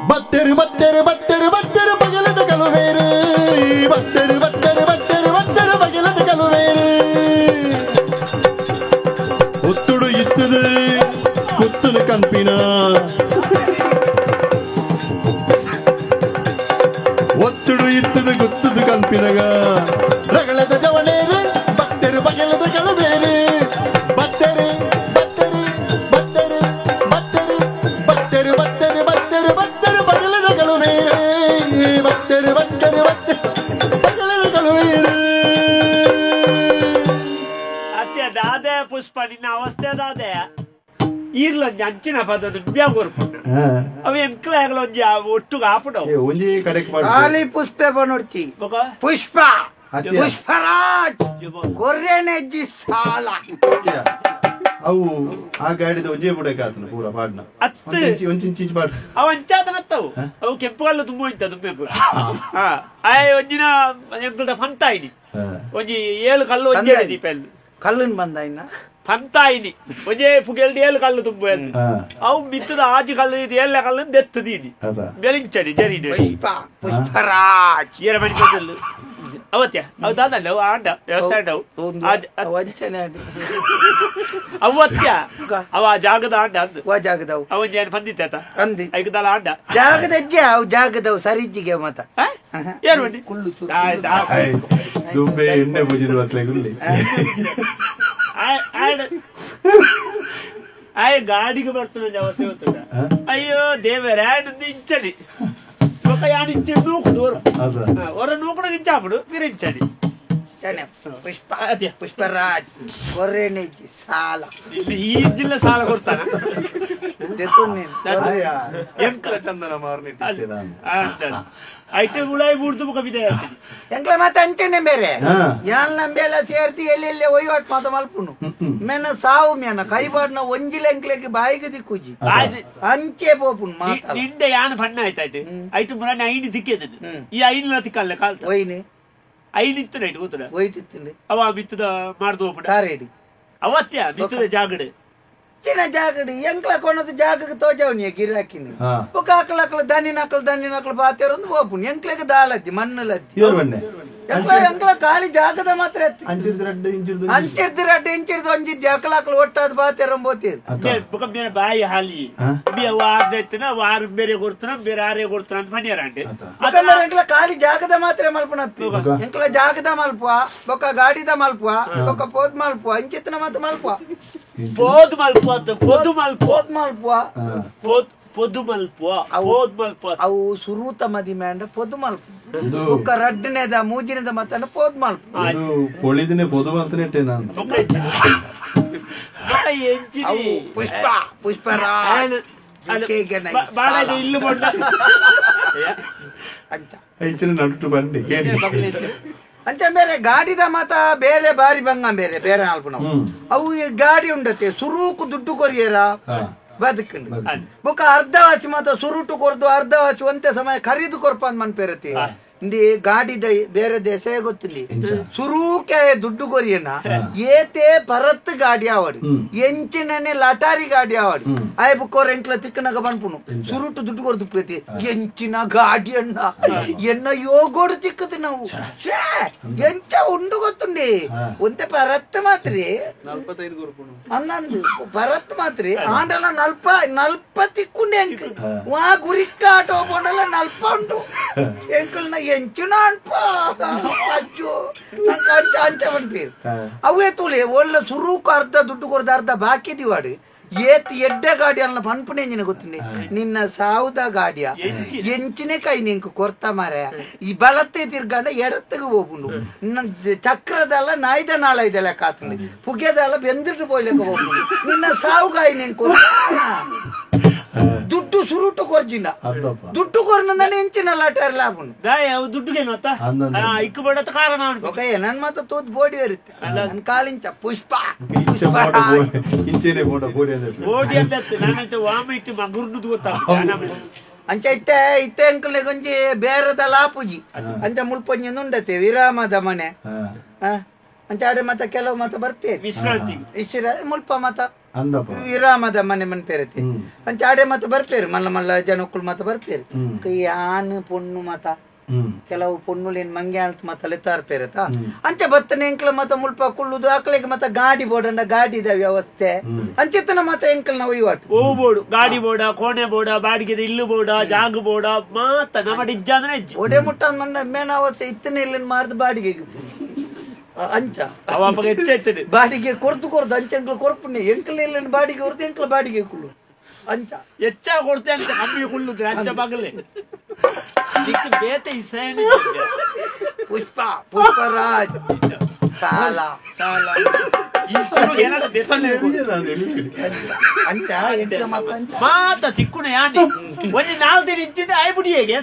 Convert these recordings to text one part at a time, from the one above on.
ಬತ್ತರು ಬತ್ತರು ಬತ್ತರು ಬತ್ತರು ಬಗಲದ ಕಲುವೇರು ಬತ್ತರು ಬತ್ತರು ಬತ್ತರು ಬತ್ತರು ಬಗಲದ ಕಲುವೇರು ಒತ್ತುಡು ಇತ್ತದು ಕುತ್ತಲು ಕಂಪಿನ ಒತ್ತುಡು ಇತ್ತದು ಗುತ್ತದು ಕಂಪಿನಗ ರಗಳದ ಜವನೇರು ಬತ್ತರು ಬಗಲದ ಕಲುವೇರು ಬತ್ತರು ಬತ್ತರು ಬತ್ತರು ಬತ್ತರು ಬತ್ತರು ಬತ್ತರು ಬತ್ತರು ಬತ್ತರು ಬಗಲದ ಕಲುವೇರು ಬತ್ತರು ಬತ್ತರು ಬತ್ತರು ಬಗಲದ ಕಲುವೇರು ಅತ್ತೆ ದಾದೆ ಪುಷ್ಪ ನಿನ್ನ ಅವಸ್ಥೆ ದಾದೆ ಈಗ್ಲೊಂದು ಅಂಚಿನ ಪದ ಬ್ಯಾಗೋರ್ಪುಂಡು ಅವ ಎಂಕ್ಲಾಗ್ಲೊಂಜಿ ಒಟ್ಟುಗ ಆಪುಡವು ಒಂಜಿ ಕಡೆಗೆ ಖಾಲಿ ಪುಷ್ಪ ಬನೋಡ್ಚಿ ಪುಷ್ಪ ಪುಷ್ಪರಾಜ್ ಕೊರ್ರೆನೆಜ್ಜಿ ಸಾಲ ಅವು ಆ ಗಾಡಿದ ಒಂಜೇ ಬುಡಕ್ಕೆ ಆತನ ಪೂರ ಪಾಡ್ನ ಅತ್ತೆ ಒಂಚಿಂಚಿ ಪಾಡ್ ಅವ ಅಂಚಾತನತ್ತವು ಅವು ಕೆಂಪುಗಲ್ಲು ತುಂಬ ಇಂತ ದುಂಬೆಪುರ ಆಯ್ ಒಂಜಿನ ಎಂಕಲ್ದ ಫಂತಾಯಿನಿ ಒಂಜಿ 7 ಕಲ್ಲು ಒಂಜೇ ದೀಪೆಲ್ಲು ಕಲ್ಲನ್ ಬಂದ ಇನ್ನ ಫಂತಾಯಿನಿ ಒಂಜೇ ಪುಗೆಲ್ದು 7 ಕಲ್ಲು ತುಂಬ ಅವು ಮಿತ್ತದ ಆಜಿ ಕಲ್ಲು ಇದು 7 ಕಲ್ಲು ದೆತ್ತದೀನಿ ಬೆಲಿಂಚಡಿ ಜರಿನ ಪುಷ್ಪ ಪುಷ್ಪರಾಜ್ ಏರ ಮಣಿ ಕೊಟ್ಟಲ್ಲು ಅವತ್ಯ ಅವು ದಾದಲ್ಲ ಅವು ಆಂಡ ವ್ಯವಸ್ಥೆ ಆಂಡವು ವಂಚನೆ ಅವತ್ಯ ಅವ ಜಾಗದ ಆಂಡ ಅಂದು ಜಾಗದವು ಅವನ್ ಏನು ಬಂದಿತ್ತ ಅಂದಿ ಐಕದಲ್ಲ ಆಂಡ ಜಾಗದಜ್ಜೆ ಅವು ಜಾಗದವು ಸರಿಜ್ಜಿಗೆ ಮತ ಏನು ಮಾಡಿ ದುಂಬೆ ಎಣ್ಣೆ ಬುಜಿದು ಬಸ್ಲೆ ಗುಲ್ಲಿ ಆಯ್ ಗಾಡಿಗೆ ಬರ್ತದೆ ಅವಸ್ಥೆ ಗೊತ್ತುಂಟ ಅಯ್ಯೋ ದೇವರೇ ಇಂಚಡಿ ఒక యానించి నూకుడు ఒర నూకుడు నించాపుడు పిరించడి పుష్ప పుష్పరాజ్ కొర్రెనేజి సాల ఈ జిల్లా సాల కొడతానా ಎಂಕಲ ಚಂದನ ಮಾರ್ನಿಟ್ಟಿದ್ದೇನೆ ಐಟೆ ಗುಳಾಯಿ ಬೂಡ್ದು ಕವಿತೆ ಎಂಕ್ಲ ಮತ್ತೆ ಅಂಚನೆ ಬೇರೆ ಯಾನ್ ನಂಬೆಲ್ಲ ಸೇರ್ತಿ ಎಲ್ಲೆಲ್ಲಿ ಒಯ್ಯಾಟ್ ಮಾತ ಮಲ್ಪುನು ಮೆನ ಸಾವು ಮೇನ ಕೈಬಾಡ್ನ ಒಂಜಿಲ ಎಂಕ್ಲೆಗೆ ಬಾಯಿಗೆ ದಿಕ್ಕುಜಿ ಅಂಚೆ ಪೋಪುನು ಮಾತ ನಿಂಡೆ ಯಾನ್ ಬಣ್ಣ ಆಯ್ತಾಯ್ತು ಐಟು ಮುರಾನಿ ಐನಿ ದಿಕ್ಕಿದ ಈ ಐನಿನ ತಿಕ್ಕಲ್ಲ ಕಾಲ್ತ ಒಯ್ನಿ ಐನಿತ್ತು ನೈಟ್ ಗೊತ್ತದ ಒಯ್ತಿತ್ತಿಲ್ಲ ಅವ ಬಿತ್ತದ ಮಾಡ್ದು ಹೋಗ್ಬಿಟ್ಟ ತಾರೇಡಿ ಅವತ್ಯ ಬಿತ್ತದ ಜಾಗಡೆ ಚಿನ್ನ ಜಾಗಡಿ ಎಂಕ್ಲ ಕೊನದು ಜಾಗಕ್ಕೆ ತೋಜವನಿಯ ಗಿರಾಕಿನಿ ఒక అకలకల దాని నకలు బాతేరొంದು పోపుని ఎంక్లకి దాలద్ది మన్నలద్ది ಎಂಕ್ಲ ಖಾಲಿ ಜಾಗದ ಮಾತ್ರ ಅಂಚಿರ್ದಿ ರಡ್ಡ ಇಂಚಿರ್ದು ಒಂಜಿದ್ದಿ ಅಕಲಕಲು ಒಟ್ಟಾದ ಬಾತೇರಂ ಬೋತೀರಿ ಬಾಯಿ ಹಾಲಿ ವಾರ ವಾರ ಬೇರೆ ಕೊಡ್ತಾನ ಬೇರೆ ಆರೇ ಕೊಡ್ತಾನ ಅಂತ ಮನೆಯರಂಟೆ ಎಂಕ್ಲ ಖಾಲಿ ಜಾಗದ ಮಾತ್ರ ಮಲ್ಪನತ್ತು ಎಂಕ್ಲ ಜಾಗದ ಮಲ್ಪುವ ಬೊಕ್ಕ ಗಾಡಿದ ಮಲ್ಪುವ ಬೊಕ್ಕ ಪೋದ್ ಮಲ್ಪುವ ಇಂಚಿತ್ತನ ಮಾತ್ರ ಮಲ್ಪುವ ಪೋದ್ ಮಲ್ಪುವ ಅವು ಸುರೂತ ಮದಿ ಮ್ಯಾಂಡ ಪೊದು ಮಲ್ಪು ಒಕ್ಕ ರಡ್ಡನೇದ ಮೂಜಿನದ ಮತ್ತಂಡ ಪೋದ್ ಮಲ್ಪು ಪೊಳಿದಿನೇ ಪೊದು ಮಲ್ತನೆ ನಾನು ಪುಷ್ಪ ಪುಷ್ಪರಾಜ್ ಇಲ್ಲು ಬಂಡ ನಟ್ಟು ಬಂಡಿ ಅಂಚ ಬೇರೆ ಗಾಡಿದ ಮಾತ ಬೇಲೆ ಬಾರಿ ಬಂಗ ಬೇರೆ ಬೇರೆ ಅಲ್ಪ ನಾವು ಅವು ಗಾಡಿ ಉಂಡತೆ ಸುರೂಕು ದುಡ್ಡು ಕೊರಿಯರ ಬದುಕಂಡು ಬೊಕ್ಕ ಅರ್ಧವಾಸಿ ಮಾತ ಸುರುಟು ಕೊರ್ದು ಅರ್ಧವಾಸಿ ಒಂದೇ ಸಮಯ ಖರೀದು ಕೊರ್ಪ ಅಂತ ಮನ್ಪೇರತಿ ಇಂದಿ ಗಾಡಿದ ಬೇರೆ ದೇಶ ಗೊತ್ತಿಲ್ಲ ಸುರೂಕೆ ದುಡ್ಡು ಕೊರಿಯನ ಏತೆ ಪರತ್ ಗಾಡಿ ಆವಡಿ ಎಂಚಿನೇ ಲಟಾರಿ ಗಾಡಿ ಆವಡಿ ಆಯ್ ಬುಕ್ಕೋರ್ ಎಂಕ್ಲ ತಿಕ್ಕನಾಗ ಬನ್ಪುನು ಸುರುಟು ದುಡ್ಡು ಕೊರ್ದು ಪ್ರೀತಿ ಎಂಚಿನ ಗಾಡಿ ಅಣ್ಣ ಎನ್ನ ಯೋಗೋಡು ತಿಕ್ಕದು ನಾವು ಎಂಚ ಉಂಡು ಗೊತ್ತುಂಡಿ ಒಂದೇ ಪರತ್ ಮಾತ್ರಿ ಅನ್ನಂದು ಪರತ್ ಮಾತ್ರಿ ಆಂಡಲ ನಲ್ಪ ತಿಕ್కుండే ಎಂಕ್ ವಾ ಗುರಿಕ್ಕ ಆಟೋ ಬೋಂಡಲ ನಲ್ಪ ಉಂಡು ಎಂಕಲ್ನ ಎಂಚುನ ಅನ್ಪ ಅಜ್ಜು ಅಂಚ ಬಂದ್ಪೀರ್ ಅವೇ ತುಳಿ ಒಳ್ಳೆ ಸುರೂಕು ಅರ್ಧ ದುಡ್ಡು ಕೊರ್ದ ಅರ್ಧ ಬಾಕಿ ದಿವಾಡಿ ಏತ್ ಎಡ್ಡೆ ಗಾಡಿ ಅಲ್ಲ ಪನ್ಪುನೆ ಎಂಜಿನ ಗೊತ್ತಿನಿ ನಿನ್ನ ಸಾವುದ ಗಾಡಿಯ ಎಂಚಿನೇ ಕೈ ನಿಂಕು ಕೊರ್ತ ಮಾರ ಈ ಬಲತ್ತೆ ತಿರ್ಗಂಡ ಎಡತ್ತಿಗೆ ಹೋಗ್ಬಿಡು ಚಕ್ರದಲ್ಲ ನಾಯ್ದ ನಾಳೈದ ಲೆಕ್ಕ ಆತಂದು ಪುಗ್ಯದಲ್ಲ ಬೆಂದಿಟ್ಟು ಪೋಯ್ಲೆಕ್ಕ ಹೋಗ್ಬಿಡು ನಿನ್ನ ಸಾವು ಗಾಯಿ ನಿಂಕು ದುಡ್ಡು ಸುರುಟು ಕೊರ್ಜಿನ ದುಡ್ಡು ಕೊರ್ನ ಎಂಚಿನ ಲಾಟಾರಿ ಲಾಭನು ದುಡ್ಡುಗೆ ಇಕ್ಕು ಬಡತ ಕಾರಣ ನನ್ ಮಾತ್ರ ತೋದ್ ಬೋಡಿ ಇರುತ್ತೆ ನನ್ ಕಾಲಿಂಚ ಪುಷ್ಪ ಬೋಡಿ ಅಂತ ನಾನಂತ ವಾಮ ಇಟ್ಟು ಮಗುರ್ನದು ಗೊತ್ತಾಗ್ತದೆ ಅಂಚ ಇತ್ತೆ ಅಂಕಲ್ ಗೊಂಜಿ ಬೇರದ ಲಾಪುಜಿ ಅಂಚ ಮುಳ್ಪೊಂಜಿ ಉಂಡತೆ ವಿರಾಮದ ಮನೆ ಅಂಚ ಆಡೆ ಮತ್ತ ಕೆಲವು ಮತ ಬರ್ತೇವೆ ವಿಶ್ರಾಂತಿ ಮುಲ್ಪ ಮತ ವಿರಾಮದ ಮನೆ ಪೇರತಿ ಅಂಚಾಡೆ ಮತ್ತ ಬರ್ಪೇರು ಮಲ್ಲ ಮಲ್ಲ ಜನಕ್ಕಳು ಮತ್ತ ಬರ್ಪೇರು ಈ ಆನು ಪೊಣ್ಣು ಮತ ಕೆಲವು ಪೊಣ್ಣುಲೇನ್ ಮಂಗೆ ಅಂತ ಮತ್ತ ಲೆತ್ತಾರ್ ಪೇರತ ಅಂಚೆ ಬತ್ತನೆ ಎಂಕ್ಲ ಮತ ಮುಲ್ಪ ಕುಳ್ಳುದು ಆಕಳಿಗೆ ಮತ್ತ ಗಾಡಿ ಬೋಡಂಡ ಗಾಡಿದ ವ್ಯವಸ್ಥೆ ಅಂಚಿತ್ತನ ಮತ ಎಂಕ್ಲ ನಾವು ಇವತ್ತು ಓ ಬೋಡು ಗಾಡಿ ಬೋಡ ಕೋಣೆ ಬೋಡ ಬಾಡಿಗೆ ಇಲ್ಲು ಬೋಡ ಜಾಗ ಬೋಡ ಮಾತ ನಮ್ಮ ಇಜ್ಜ ಅಂದ್ರೆ ಒಡೆ ಮುಟ್ಟ ಮಣ್ಣ ಮೇನಾವತ್ತೆ ಇತ್ತನೆ ಇಲ್ಲಿನ ಮಾರ್ದು ಬಾಡಿಗೆ ಅಂಚ ಅವಾಗ ಹೆಚ್ಚಾಯ್ತದೆ ಬಾಡಿಗೆ ಕೊರ್ದು ಅಂಚಂಕ್ಲ ಕೊರ್ಪುಣ್ಣೆ ಎಂಕ್ಲ ಇಲ್ಲಿನ ಬಾಡಿಗೆ ಹೊರತು ಎಂಕ್ಲ ಬಾಡಿಗೆ ಕುಳ್ಳು ಅಂಚ ಹೆಚ್ಚಾಗಿ ಕೊಡ್ತೆ ಅಂತ ಕಮ್ಮಿ ಕುಳ್ಳುದ್ರೆ ಅಂಚ ಬಾಗಲೇ ಬೇತೆ ಈ ಸೈನ್ ಪುಷ್ಪರಾಜ್ ಸಾಲ ಮಾತ ಚಿಕ್ಕುಣ ಯಾನಿ ಒಂಜಿ 4 ದಿನ ಇಜ್ಜಿದೆ ಆಯ್ ಬುಡಿಯೇಗೆ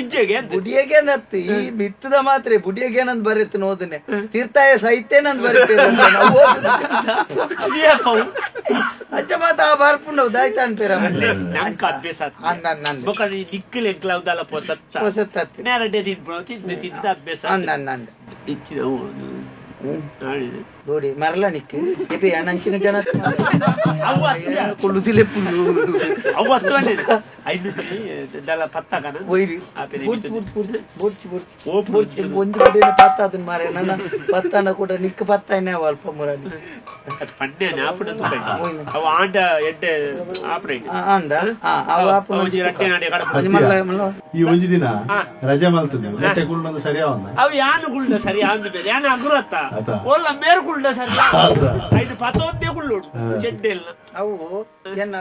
ಇಜ್ಜೆಗೆ ಬುಡಿಯಗೆ ನತ್ತಿ ಈ ಬಿತ್ತದ ಮಾತ್ರ ಬುಡಿಯಗೆ ನಂದ್ ಬರೀತು ನೋದನೆ ತೀರ್ಥಾಯ ಸಹಿತೆ ನಂದ್ ಬರೀತೇನೆ ಅಚ್ಚ ಮಾತ ಬರ್ಪುಂಡ ಉದಾಯ್ತ ಅಂತೀರ ನಂಗೆ ಅಭ್ಯಾಸ ದಿಕ್ಕಲೆ ಎಂಕ್ಲಾವ್ದಲ್ಲ ಪೊಸತ್ತ ನೇರಡೆ ತಿಂದ ಅಭ್ಯಾಸ ಇಚ್ಚಿದ ನೋಡಿ ಮರಲ ನಿಕ್ಕಿ ಎಬಿ ಅಣ್ಣಂಚಿನ ಜನ ಕುಳ್ಳುದಿಲೆ ಪುಲ್ಲು ಅವತ್ತು ಐದು ಪತ್ತಾಗನ ಒಯ್ರಿ ಒಂದು ಕಡೆ ಪತ್ತ ಅದನ್ನ ಮಾರೆ ನನ್ನ ಪತ್ತನ ಕೂಡ ನಿಕ್ಕ ಪತ್ತಾನೆ ಅಲ್ಪ ಮುರಾಡಿ ಪಂಡೆ ನಾಪುಡ ಅವ ಆಂಡ ಎಡ್ಡೆ ಆಪರೇಟ್ ಅಂದ ಅವ ಈ ಒಂಜಿ ದಿನ ರಜೆ ಮಲ್ತದೆ ಗಟ್ಟೆ ಕುಳ್ಳು ಸರಿ ಅವು ಯಾನು ಕುಳ್ಳ ಸರಿ ಆಂದ ಯಾನು ಅಗುರತ್ತ ಒಲ್ಲ ಮೇರ್ ಕುಳ್ಳ ಸರಿ ಐದು ಪತ್ತೊಂದೇ ಕುಳ್ಳೋಡು ಚೆಡ್ಡೆ ಇಲ್ಲ ಅವು ಏನ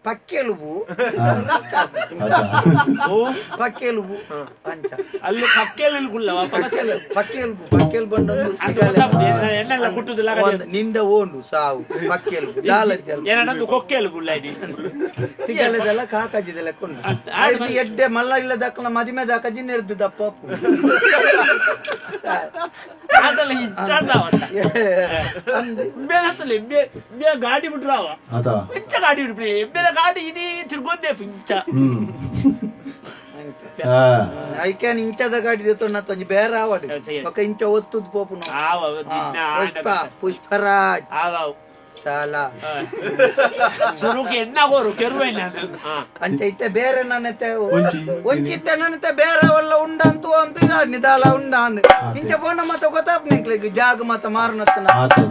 ಪಕ್ಕೆಲುಬು ಪಕ್ಕೆಲುಬು ಅಂಚ ಅಲ್ಲಿ ಪಕ್ಕೆಲು ಕುಳ್ಳವ ಪಕ್ಕೆಲು ಬಂದೊಂದು ಎಣ್ಣೆಲ್ಲ ಕುಟ್ಟುದಿಲ್ಲ ನಿಂದ ಓಂಡು ಸಾವು ಪಕ್ಕೆಲುಬು ಏನಂದು ಕೊಕ್ಕೆಲು ಕುಳ್ಳ ತಿಗಲೆದೆಲ್ಲ ಕಾಕಜಿದೆಲ್ಲ ಕೊಂಡು ಎಡ್ಡೆ ಮಲ್ಲ ಇಲ್ಲ ದಕ್ಕಲ ಮದಿಮೆ ದಾಕಜಿ ನೆಡ್ದು ದಪ್ಪ ಅದೆಲ್ಲ ಗಾಡಿ ಬಿಟ್ರಾವ ಎಂಚ ಗಾಡಿ ಬಿಟ್ರಿ ಎಬ್ಬೆಲ್ಲ ಗಾಡಿ ಇದೀ ತಿರ್ಗೊಂಡೆ ಇಂಚ ಐಕ್ಯಾನ್ ಇಂಚದ ಗಾಡಿ ದೇತೊನ್ನ ತೊಂಜಿ ಬೇರೆ ಆವಾಡು ಒಕ್ಕ ಇಂಚ ಒತ್ತುದು ಪೋಪುನು ಪುಷ್ಪರಾಜ್ ಸಾಲ ಸುರುಕೆ ಎನ್ನಾಗೋರು ಕೆರುವೆನ ಅಂಚ ಇತ್ತೆ ಬೇರೆ ನನ್ನತೆ ಒಂಚಿತ್ತೆ ನನ್ನತೆ ಬೇರೆ ಒಲ್ಲ ಉಂಡಂತು ಅಂತ ನಿದಾಲ ಉಂಡ ಅಂದ್ ಇಂಚ ಪೋಣ ಮತ್ತ ಗೊತ್ತಾಪ್ ನಿಕ್ಲಿಕ್ಕೆ ಜಾಗ ಮತ್ತ ಮಾರುನತ್ತನ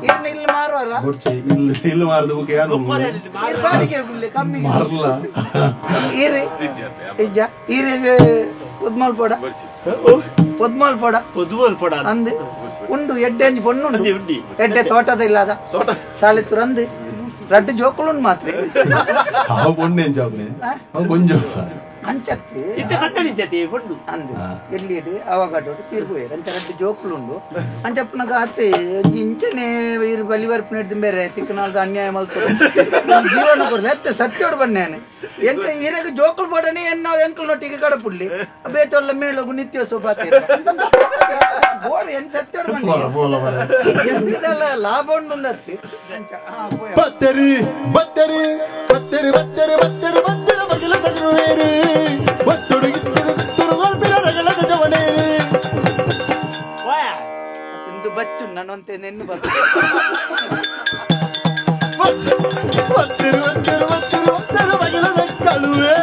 ಇನ್ನು ಇಲ್ಲಿ ಮಾರುವಲ್ಲ ಇಲ್ಲಿ ಮಾರದು ಬಾಡಿಗೆ ಗುಳ್ಳೆ ಕಮ್ಮಿ ಈರಿ ಇಜ್ಜ ಈರಿಗೆ ಪೊದ್ಮಾಲ್ ಪೋಡ ಅಂದ್ ಉಂಡು ಎಡ್ಡೆ ಪೊಣ್ಣು ಎಡ್ಡೆ ತೋಟದ ಇಲ್ಲದ ಸಾಲಿತ್ತು ರಂದು ರಡ್ಡು ಜೋಕುಲು ಮಾತ್ರ ಅಂಚತ್ತಿ ಅಂದು ಎಲ್ಲಿ ಅವಾಗಡ್ಡು ತಿರುಗುವೆ ಅಂತ ರಡ್ಡು ಜೋಕುಲುಂಡು ಅಂಚಪ್ಪನಾಗ ಅತ್ತೆ ಇಂಚನೆ ಇರು ಬಲಿವರ್ಪು ನಡೆದು ಬೇರೆ ಸಿಕ್ಕನಾಲ್ದು ಅನ್ಯಾಯ ಮಲ್ತು ಜೀವನ ಕೊಡ್ದು ಅತ್ತೆ ಸತ್ಯೋಡು ಬನ್ನೇನೆ ಎಂಕ ಇರಾಗ ಜೋಕುಲು ಬೋಡನೆ ಎನ್ನೋ ಎಂಕಲ್ ನೊಟ್ಟಿಗೆ ಕಡಪುಡ್ಲಿ ಬೇತೊಲ್ಲ ಮೇಳೋಗು ನಿತ್ಯೋತ್ಸವ ಪಾತಿ ಬೋಡ್ ಎಂತ ಸತ್ಯೋಡು ಬನ್ನಿ ಲಾಭ ಉಂಡು ಬತ್ತರಿ ಬತ್ತರಿ ಬತ್ತರಿ ಬತ್ತರಿ ಬತ್ತರಿ ಬತ್ತರಿ ಬಗಲ ತಗರುವೇರಿ ಒತ್ತೊಡು ತುರುಗೋಲ್ಪಿನ ರಗಳದ ಜವನೇರಿ ಇಂದು ಬಚ್ಚು ನನ್ನಂತೆ ನೆನ್ನು ಬತ್ತು ಬತ್ತರಿ ಬತ್ತರಿ ಬತ್ತರಿ ಬತ್ತರಿ ಬಗಲದ ಕಳುವೆ